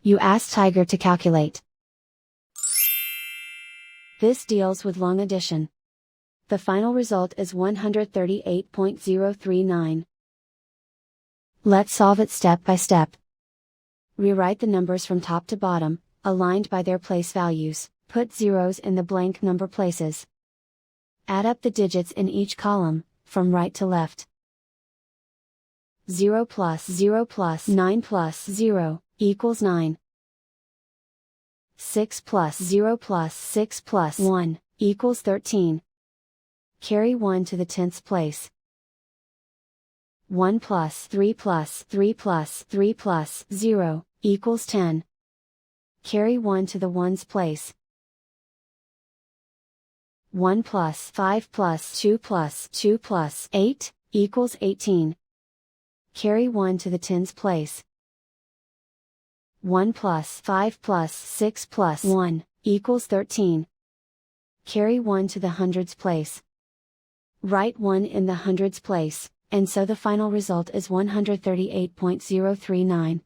You ask Tiger to calculate. This deals with long addition. The final result is 138.039. Let's solve it step by step. Rewrite the numbers from top to bottom, aligned by their place values. Put zeros in the blank number places. Add up the digits in each column, from right to left. 0 plus 0 plus 9 plus 0, equals 9. 6 plus 0 plus 6 plus 1, equals 13. Carry 1 to the tenths place. 1 plus 3 plus 3 plus 3 plus 0, equals 10. Carry 1 to the ones place. 1 plus 5 plus 2 plus 2 plus 8, equals 18. Carry 1 to the tens place. 1 plus 5 plus 6 plus 1, equals 13. Carry 1 to the hundreds place. Write 1 in the hundreds place, and so the final result is 138.039.